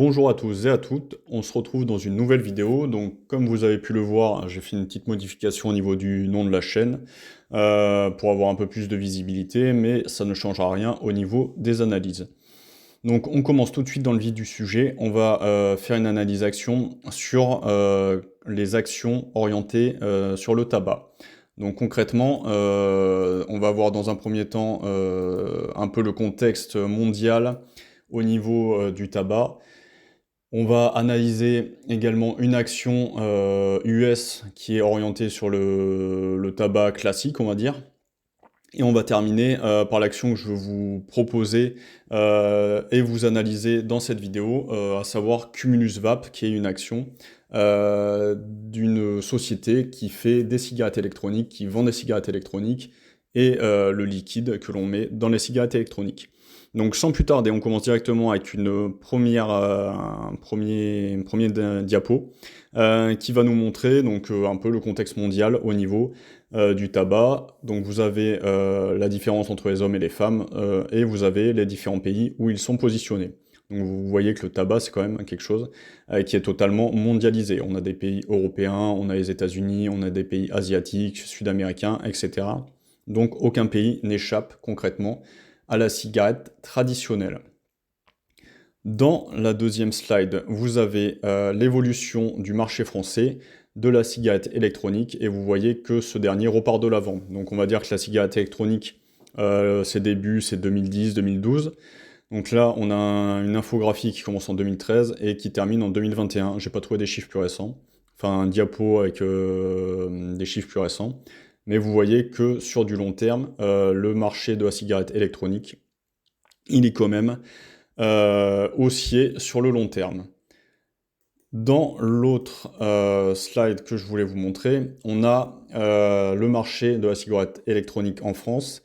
Bonjour à tous et à toutes, on se retrouve dans une nouvelle vidéo. Donc comme vous avez pu le voir, j'ai fait une petite modification au niveau du nom de la chaîne pour avoir un peu plus de visibilité, mais ça ne changera rien au niveau des analyses. Donc on commence tout de suite dans le vif du sujet, on va faire une analyse action sur les actions orientées sur le tabac. Donc concrètement, on va voir dans un premier temps un peu le contexte mondial au niveau du tabac. On va analyser également une action US qui est orientée sur le tabac classique, on va dire. Et on va terminer par l'action que je veux vous proposer et vous analyser dans cette vidéo, à savoir Cumulus Vape, qui est une action d'une société qui fait des cigarettes électroniques, qui vend des cigarettes électroniques et le liquide que l'on met dans les cigarettes électroniques. Donc sans plus tarder, on commence directement avec un premier diapo qui va nous montrer donc, un peu le contexte mondial au niveau du tabac. Donc vous avez la différence entre les hommes et les femmes et vous avez les différents pays où ils sont positionnés. Donc vous voyez que le tabac c'est quand même quelque chose qui est totalement mondialisé. On a des pays européens, on a les États-Unis, on a des pays asiatiques, sud-américains, etc. Donc aucun pays n'échappe concrètement à la cigarette traditionnelle. Dans la deuxième slide, vous avez l'évolution du marché français de la cigarette électronique et vous voyez que ce dernier repart de l'avant. Donc on va dire que la cigarette électronique, ses débuts c'est 2010-2012. Donc là on a une infographie qui commence en 2013 et qui termine en 2021. J'ai pas trouvé des chiffres plus récents, enfin un diapo avec des chiffres plus récents. Mais vous voyez que sur du long terme, le marché de la cigarette électronique, il est quand même haussier sur le long terme. Dans l'autre slide que je voulais vous montrer, on a le marché de la cigarette électronique en France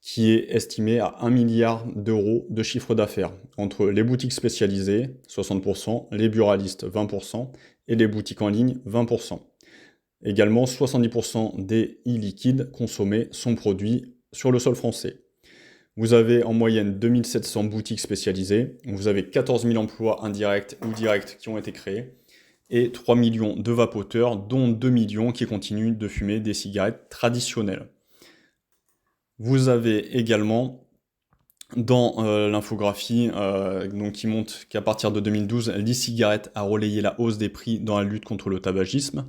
qui est estimé à 1 milliard d'euros de chiffre d'affaires, entre les boutiques spécialisées, 60%, les buralistes, 20%, et les boutiques en ligne, 20%. Également, 70% des e-liquides consommés sont produits sur le sol français. Vous avez en moyenne 2700 boutiques spécialisées, vous avez 14 000 emplois indirects ou directs qui ont été créés, et 3 millions de vapoteurs, dont 2 millions qui continuent de fumer des cigarettes traditionnelles. Vous avez également dans l'infographie qui montre qu'à partir de 2012, l'e-cigarette a relayé la hausse des prix dans la lutte contre le tabagisme.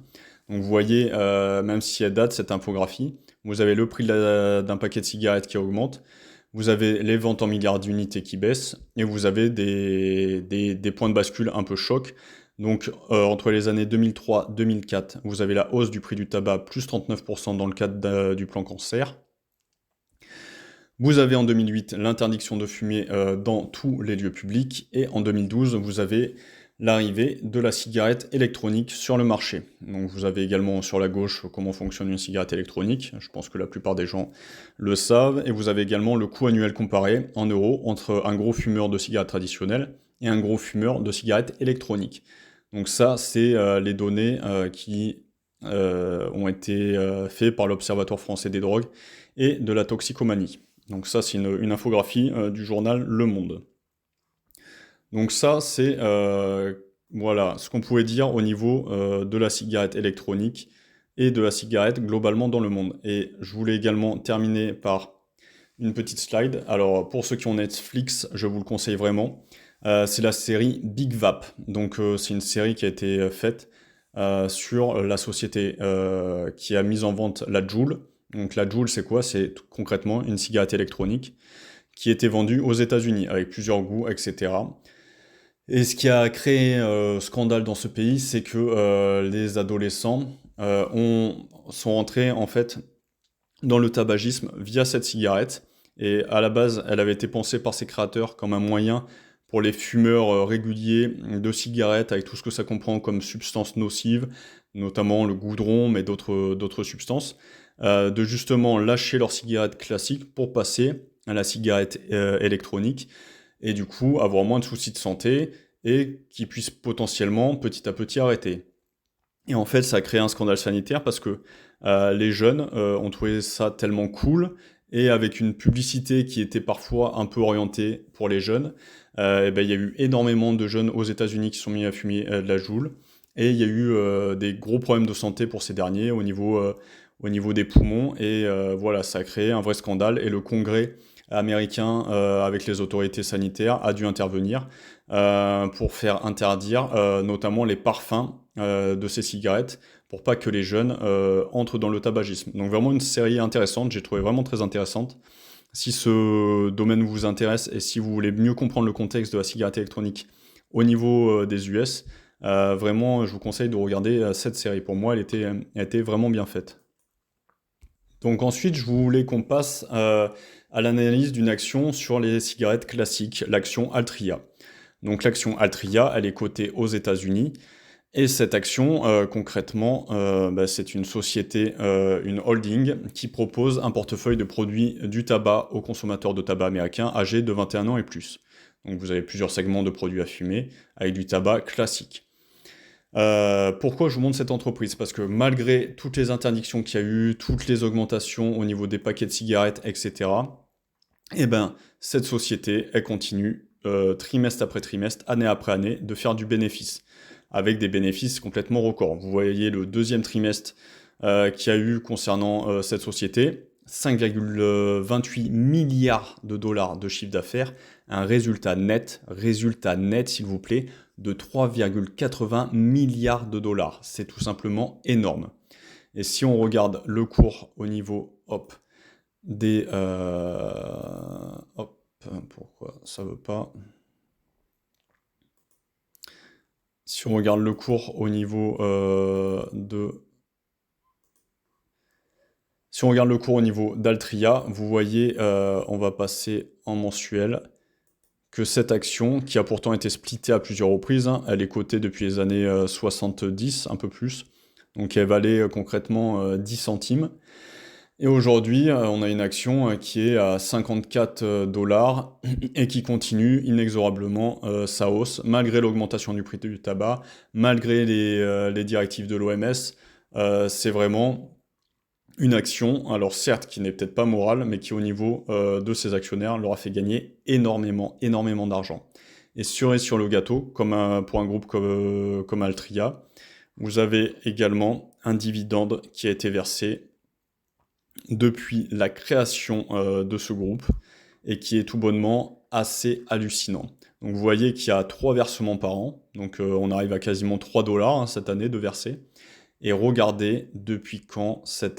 Donc vous voyez, même si elle date cette infographie, vous avez le prix d'un paquet de cigarettes qui augmente, vous avez les ventes en milliards d'unités qui baissent, et vous avez des points de bascule un peu choc. Donc entre les années 2003-2004, vous avez la hausse du prix du tabac, plus 39% dans le cadre du plan cancer. Vous avez en 2008 l'interdiction de fumer dans tous les lieux publics, et en 2012, vous avez l'arrivée de la cigarette électronique sur le marché. Donc vous avez également sur la gauche comment fonctionne une cigarette électronique, je pense que la plupart des gens le savent, et vous avez également le coût annuel comparé en euros entre un gros fumeur de cigarettes traditionnelles et un gros fumeur de cigarettes électroniques. Donc ça, c'est les données qui ont été faites par l'Observatoire français des drogues et de la toxicomanie. Donc ça, c'est une infographie du journal Le Monde. Donc ça, c'est voilà, ce qu'on pouvait dire au niveau de la cigarette électronique et de la cigarette globalement dans le monde. Et je voulais également terminer par une petite slide. Alors pour ceux qui ont Netflix, je vous le conseille vraiment. C'est la série Big Vape. Donc c'est une série qui a été faite sur la société qui a mis en vente la Juul. Donc la Juul, c'est quoi? C'est concrètement une cigarette électronique qui était vendue aux États-Unis avec plusieurs goûts, etc. Et ce qui a créé scandale dans ce pays, c'est que les adolescents sont rentrés en fait dans le tabagisme via cette cigarette. Et à la base, elle avait été pensée par ses créateurs comme un moyen pour les fumeurs réguliers de cigarettes, avec tout ce que ça comprend comme substances nocives, notamment le goudron, mais d'autres substances, de justement lâcher leur cigarette classique pour passer à la cigarette électronique, et du coup avoir moins de soucis de santé, et qu'ils puissent potentiellement petit à petit arrêter. Et en fait, ça a créé un scandale sanitaire parce que les jeunes ont trouvé ça tellement cool et avec une publicité qui était parfois un peu orientée pour les jeunes, et ben, il y a eu énormément de jeunes aux États-Unis qui sont mis à fumer de la joule, et il y a eu des gros problèmes de santé pour ces derniers au niveau des poumons, et voilà, ça a créé un vrai scandale, et le Congrès américain, avec les autorités sanitaires, a dû intervenir pour faire interdire notamment les parfums de ces cigarettes, pour pas que les jeunes entrent dans le tabagisme. Donc vraiment une série intéressante, j'ai trouvé vraiment très intéressante. Si ce domaine vous intéresse et si vous voulez mieux comprendre le contexte de la cigarette électronique au niveau des US, vraiment je vous conseille de regarder cette série. Pour moi, elle était vraiment bien faite. Donc ensuite, je voulais qu'on passe à l'analyse d'une action sur les cigarettes classiques, l'action Altria. Donc l'action Altria, elle est cotée aux États-Unis. Et cette action, concrètement, bah, c'est une société, une holding, qui propose un portefeuille de produits du tabac aux consommateurs de tabac américains âgés de 21 ans et plus. Donc vous avez plusieurs segments de produits à fumer avec du tabac classique. Pourquoi je vous montre cette entreprise? Parce que malgré toutes les interdictions qu'il y a eu, toutes les augmentations au niveau des paquets de cigarettes, etc., eh ben, cette société, elle continue, trimestre après trimestre, année après année, de faire du bénéfice, avec des bénéfices complètement records. Vous voyez le deuxième trimestre qu'il y a eu concernant cette société, 5,28 milliards de dollars de chiffre d'affaires, un résultat net s'il vous plaît, de 3,80 milliards de dollars. C'est tout simplement énorme. Et si on regarde le cours au niveau, hop, des... hop, pourquoi ça veut pas... Si on regarde le cours au niveau de... Si on regarde le cours au niveau d'Altria, vous voyez, on va passer en mensuel, que cette action, qui a pourtant été splittée à plusieurs reprises, hein, elle est cotée depuis les années 70, un peu plus, donc elle valait concrètement 10 centimes. Et aujourd'hui, on a une action qui est à 54 dollars et qui continue inexorablement sa hausse, malgré l'augmentation du prix du tabac, malgré les directives de l'OMS. C'est vraiment une action, alors certes, qui n'est peut-être pas morale, mais qui au niveau de ses actionnaires leur a fait gagner énormément d'argent. Et sur le gâteau, pour un groupe comme Altria, vous avez également un dividende qui a été versé depuis la création de ce groupe, et qui est tout bonnement assez hallucinant. Donc vous voyez qu'il y a 3 versements par an, donc on arrive à quasiment 3 dollars hein, cette année de verser. Et regardez depuis quand ces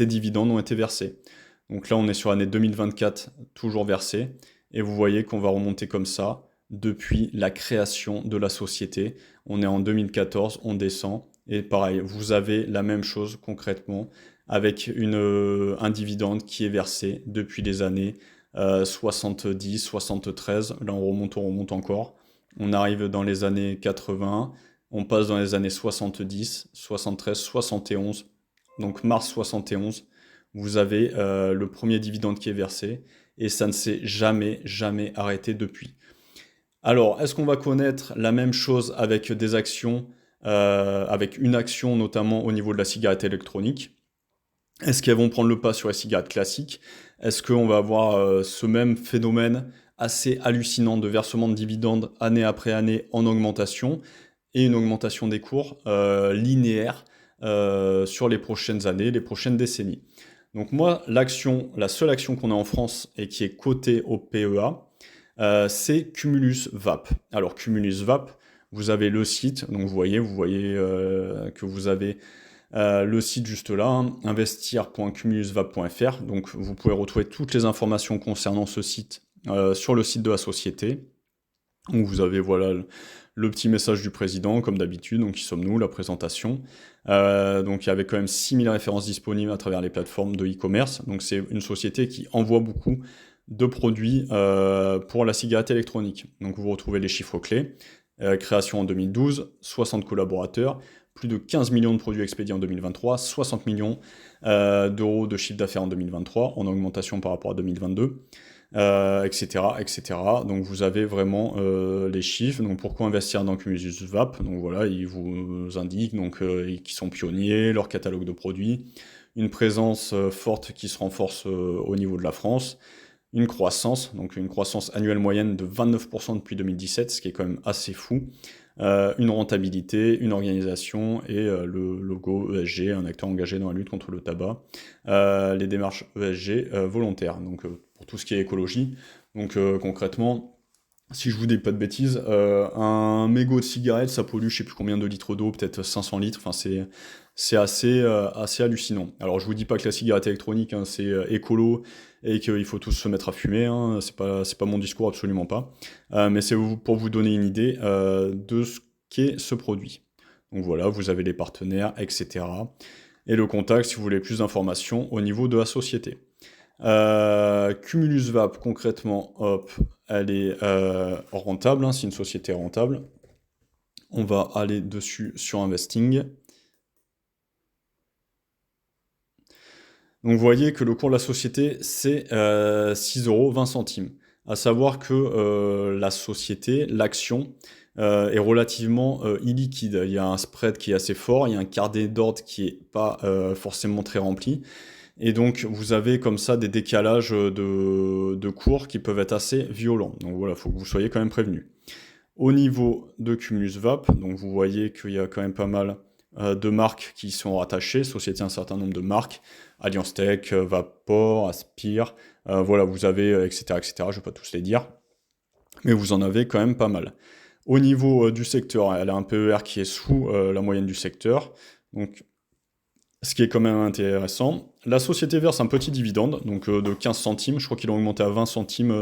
dividendes ont été versés. Donc là, on est sur l'année 2024, toujours versé. Et vous voyez qu'on va remonter comme ça depuis la création de la société. On est en 2014, on descend. Et pareil, vous avez la même chose concrètement avec un dividende qui est versé depuis les années 70, 73. Là, on remonte encore. On arrive dans les années 80. On passe dans les années 70, 73, 71, donc mars 71, vous avez le premier dividende qui est versé, et ça ne s'est jamais arrêté depuis. Alors, est-ce qu'on va connaître la même chose avec des actions, avec une action notamment au niveau de la cigarette électronique? Est-ce qu'elles vont prendre le pas sur les cigarettes classiques? Est-ce qu'on va avoir ce même phénomène assez hallucinant de versement de dividendes année après année en augmentation, et une augmentation des cours linéaire sur les prochaines années, les prochaines décennies? Donc moi, la seule action qu'on a en France et qui est cotée au PEA, c'est Cumulus Vap. Alors Cumulus Vap, vous avez le site, donc vous voyez que vous avez le site juste là, hein, investir.cumulusvap.fr. Donc vous pouvez retrouver toutes les informations concernant ce site sur le site de la société. Donc vous avez voilà le petit message du président, comme d'habitude, donc qui sommes-nous, la présentation. Donc il y avait quand même 6000 références disponibles à travers les plateformes de e-commerce. Donc c'est une société qui envoie beaucoup de produits pour la cigarette électronique. Donc vous retrouvez les chiffres clés. Création en 2012, 60 collaborateurs, plus de 15 millions de produits expédiés en 2023, 60 millions d'euros de chiffre d'affaires en 2023, en augmentation par rapport à 2022. Etc., etc. Donc vous avez vraiment les chiffres. Donc pourquoi investir dans Cumulus Vap? Donc voilà, ils vous indiquent donc qu'ils sont pionniers, leur catalogue de produits, une présence forte qui se renforce au niveau de la France, une croissance, donc une croissance annuelle moyenne de 29% depuis 2017, ce qui est quand même assez fou, une rentabilité, une organisation et le logo ESG, un acteur engagé dans la lutte contre le tabac, les démarches ESG volontaires, donc pour tout ce qui est écologie. Donc concrètement, si je vous dis pas de bêtises, un mégot de cigarette, ça pollue je sais plus combien de litres d'eau, peut-être 500 litres, enfin c'est assez hallucinant. Alors je vous dis pas que la cigarette électronique, hein, c'est écolo et qu'il faut tous se mettre à fumer, hein, c'est pas mon discours, absolument pas. Mais c'est pour vous donner une idée de ce qu'est ce produit. Donc voilà, vous avez les partenaires, etc. Et le contact si vous voulez plus d'informations au niveau de la société. Cumulus Vap, concrètement, hop, elle est rentable, hein, c'est une société rentable. On va aller dessus sur Investing. Donc vous voyez que le cours de la société, c'est 6,20 €. À savoir que la société, l'action, est relativement illiquide. Il y a un spread qui est assez fort, il y a un carnet d'ordre qui n'est pas forcément très rempli. Et donc, vous avez comme ça des décalages de cours qui peuvent être assez violents. Donc voilà, il faut que vous soyez quand même prévenus. Au niveau de Cumulus Vap, donc vous voyez qu'il y a quand même pas mal de marques qui sont rattachées, société un certain nombre de marques, Alliance Tech, Vapor, Aspire, voilà, vous avez, etc., etc., je ne vais pas tous les dire, mais vous en avez quand même pas mal. Au niveau du secteur, elle a un PER qui est sous la moyenne du secteur, donc ce qui est quand même intéressant. La société verse un petit dividende, donc de 15 centimes. Je crois qu'ils l'ont augmenté à 20 centimes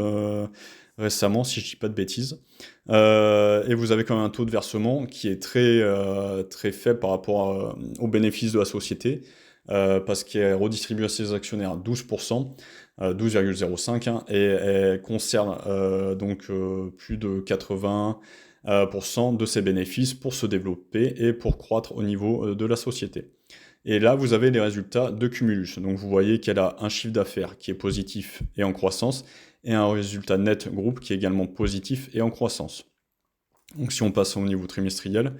récemment, si je ne dis pas de bêtises. Et vous avez quand même un taux de versement qui est très faible par rapport aux bénéfices de la société, parce qu'elle redistribue à ses actionnaires 12%, 12,05, hein, et elle concerne donc plus de 80% de ses bénéfices pour se développer et pour croître au niveau de la société. Et là, vous avez les résultats de Cumulus. Donc vous voyez qu'elle a un chiffre d'affaires qui est positif et en croissance, et un résultat net groupe qui est également positif et en croissance. Donc si on passe au niveau trimestriel,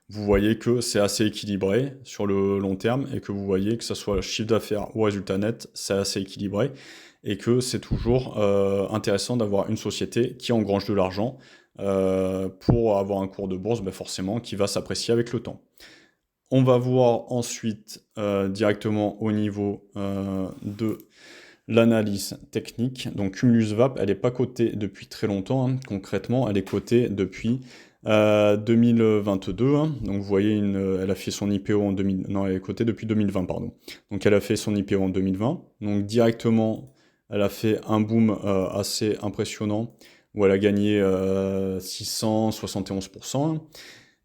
vous voyez que c'est assez équilibré sur le long terme, et que vous voyez que ce soit le chiffre d'affaires ou résultat net, c'est assez équilibré, et que c'est toujours intéressant d'avoir une société qui engrange de l'argent pour avoir un cours de bourse, forcément, qui va s'apprécier avec le temps. On va voir ensuite directement au niveau de l'analyse technique. Donc Cumulus Vap, elle n'est pas cotée depuis très longtemps, hein. Concrètement, elle est cotée depuis 2022. Hein. Donc vous voyez, elle a fait son IPO en 2000... Non, elle est cotée depuis 2020, pardon. Donc elle a fait son IPO en 2020. Donc directement, elle a fait un boom assez impressionnant, où elle a gagné 671%. Hein.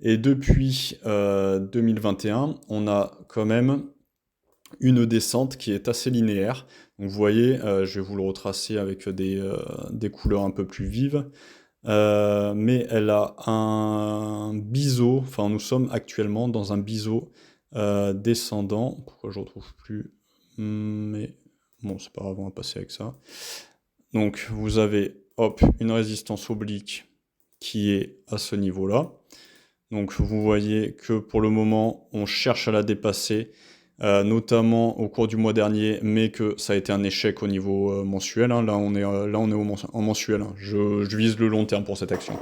Et depuis 2021, on a quand même une descente qui est assez linéaire. Donc vous voyez, je vais vous le retracer avec des couleurs un peu plus vives. Mais elle a un biseau, enfin nous sommes actuellement dans un biseau descendant. Pourquoi je ne retrouve plus? Mais bon, c'est pas grave, on va passer avec ça. Donc vous avez, hop, une résistance oblique qui est à ce niveau-là. Donc vous voyez que pour le moment, on cherche à la dépasser, notamment au cours du mois dernier, mais que ça a été un échec au niveau mensuel. Hein. Là, on est en mensuel. Hein. Je vise le long terme pour cette action.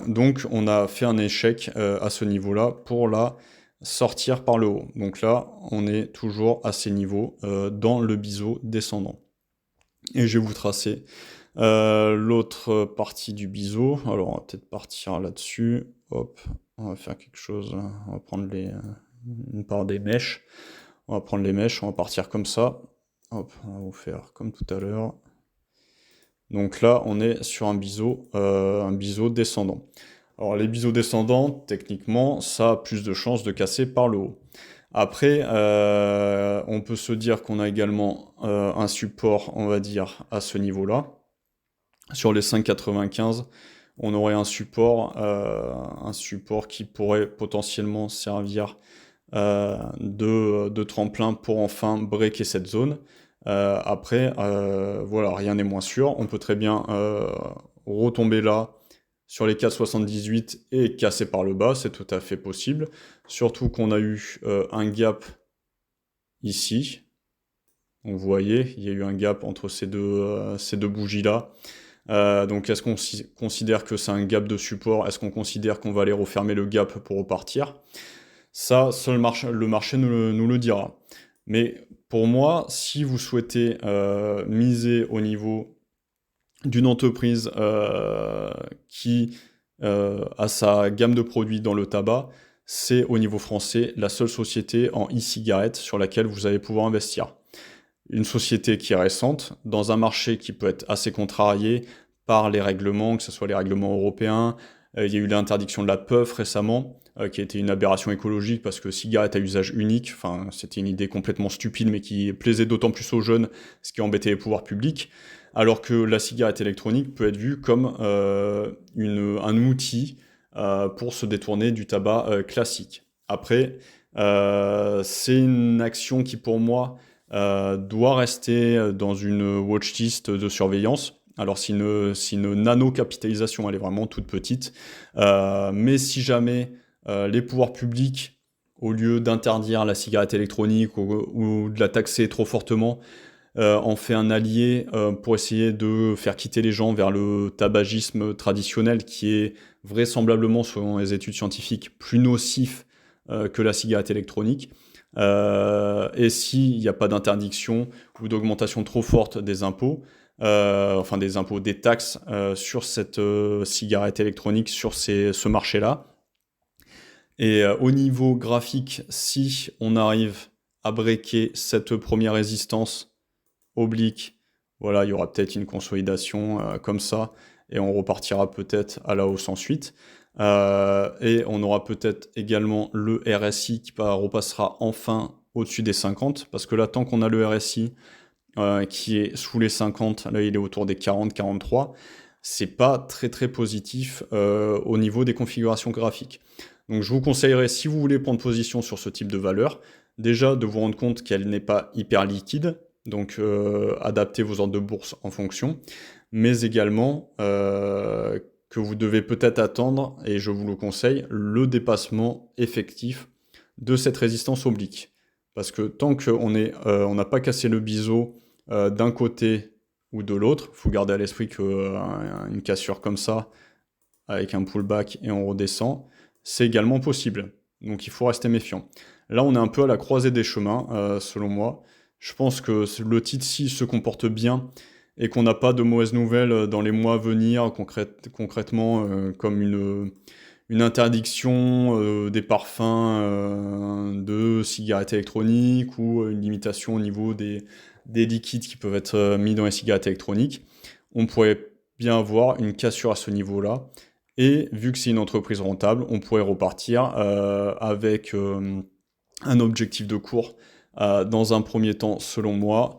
Donc on a fait un échec à ce niveau-là pour la sortir par le haut. Donc là, on est toujours à ces niveaux dans le biseau descendant. Et je vais vous tracer l'autre partie du biseau. Alors on va peut-être partir là-dessus. Hop, on va faire quelque chose. On va prendre une part des mèches. On va prendre les mèches, on va partir comme ça. Hop, on va vous faire comme tout à l'heure. Donc là, on est sur un biseau descendant. Alors les biseaux descendants, techniquement, ça a plus de chances de casser par le haut. Après, on peut se dire qu'on a également un support, on va dire, à ce niveau-là. Sur les 5,95, on aurait un support qui pourrait potentiellement servir de tremplin pour enfin breaker cette zone. Après, voilà, rien n'est moins sûr. On peut très bien retomber là sur les 4,78 et casser par le bas, c'est tout à fait possible. Surtout qu'on a eu un gap ici. Donc vous voyez, il y a eu un gap entre ces deux bougies-là. Donc est-ce qu'on considère que c'est un gap de support? Est-ce qu'on considère qu'on va aller refermer le gap pour repartir? Ça, seul le marché nous le dira. Mais pour moi, si vous souhaitez miser au niveau d'une entreprise qui a sa gamme de produits dans le tabac, c'est au niveau français la seule société en e-cigarette sur laquelle vous allez pouvoir investir. Une société qui est récente, dans un marché qui peut être assez contrarié par les règlements, que ce soit les règlements européens. Il y a eu l'interdiction de la puff récemment, qui a été une aberration écologique parce que cigarette à usage unique, enfin, c'était une idée complètement stupide mais qui plaisait d'autant plus aux jeunes, ce qui embêtait les pouvoirs publics, alors que la cigarette électronique peut être vue comme un outil pour se détourner du tabac classique. Après, c'est une action qui pour moi doit rester dans une watchlist de surveillance. Alors c'est une nano-capitalisation, elle est vraiment toute petite. Mais si jamais les pouvoirs publics, au lieu d'interdire la cigarette électronique ou de la taxer trop fortement, en fait un allié pour essayer de faire quitter les gens vers le tabagisme traditionnel qui est vraisemblablement, selon les études scientifiques, plus nocif que la cigarette électronique. Et s'il n'y a pas d'interdiction ou d'augmentation trop forte des impôts, des taxes sur cette cigarette électronique, sur ce marché-là. Et au niveau graphique, si on arrive à breaker cette première résistance oblique, voilà, il y aura peut-être une consolidation comme ça, et on repartira peut-être à la hausse ensuite. Et on aura peut-être également le RSI qui repassera enfin au-dessus des 50, parce que là, tant qu'on a le RSI qui est sous les 50, là il est autour des 40-43, c'est pas très très positif au niveau des configurations graphiques. Donc je vous conseillerais, si vous voulez prendre position sur ce type de valeur, déjà de vous rendre compte qu'elle n'est pas hyper liquide, donc adaptez vos ordres de bourse en fonction, mais également que vous devez peut-être attendre, et je vous le conseille, le dépassement effectif de cette résistance oblique. Parce que tant qu'on n'a pas cassé le biseau d'un côté ou de l'autre, il faut garder à l'esprit qu'une cassure comme ça, avec un pullback et on redescend, c'est également possible. Donc il faut rester méfiant. Là, on est un peu à la croisée des chemins, selon moi. Je pense que le titre-ci se comporte bien et qu'on n'a pas de mauvaises nouvelles dans les mois à venir, concrètement, comme une interdiction des parfums de cigarettes électroniques ou une limitation au niveau des liquides qui peuvent être mis dans les cigarettes électroniques. On pourrait bien avoir une cassure à ce niveau-là. Et vu que c'est une entreprise rentable, on pourrait repartir avec un objectif de cours dans un premier temps, selon moi,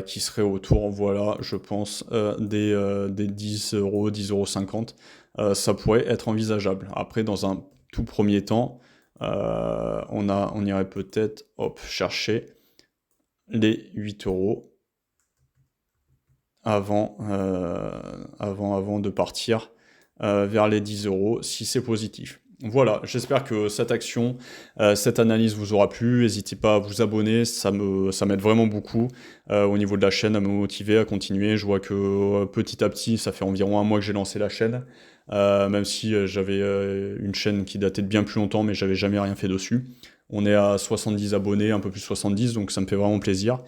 qui serait autour, voilà, je pense, des 10 euros, 10,50 €. Ça pourrait être envisageable. Après, dans un tout premier temps, on irait peut-être chercher les 8 € avant de partir vers les 10 € si c'est positif. Voilà, j'espère que cette action, cette analyse vous aura plu. N'hésitez pas à vous abonner, ça m'aide vraiment beaucoup au niveau de la chaîne, à me motiver, à continuer. Je vois que petit à petit, ça fait environ un mois que j'ai lancé la chaîne, même si j'avais une chaîne qui datait de bien plus longtemps, mais j'avais jamais rien fait dessus. On est à 70 abonnés, un peu plus de 70, donc ça me fait vraiment plaisir.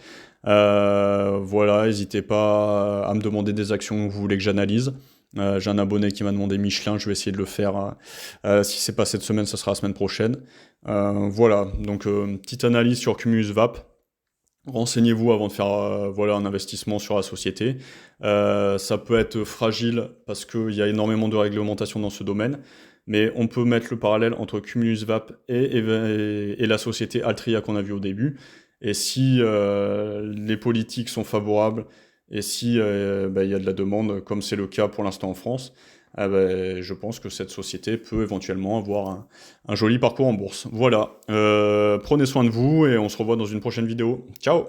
Voilà, n'hésitez pas à me demander des actions que vous voulez que j'analyse. J'ai un abonné qui m'a demandé Michelin, je vais essayer de le faire. Si c'est pas cette semaine, ça sera la semaine prochaine. Voilà, donc petite analyse sur Cumulus Vap. Renseignez-vous avant de faire un investissement sur la société. Ça peut être fragile parce qu'il y a énormément de réglementation dans ce domaine, mais on peut mettre le parallèle entre Cumulus Vap et la société Altria qu'on a vue au début. Et si les politiques sont favorables, et si il y a de la demande, comme c'est le cas pour l'instant en France, je pense que cette société peut éventuellement avoir un joli parcours en bourse. Voilà, prenez soin de vous et on se revoit dans une prochaine vidéo. Ciao!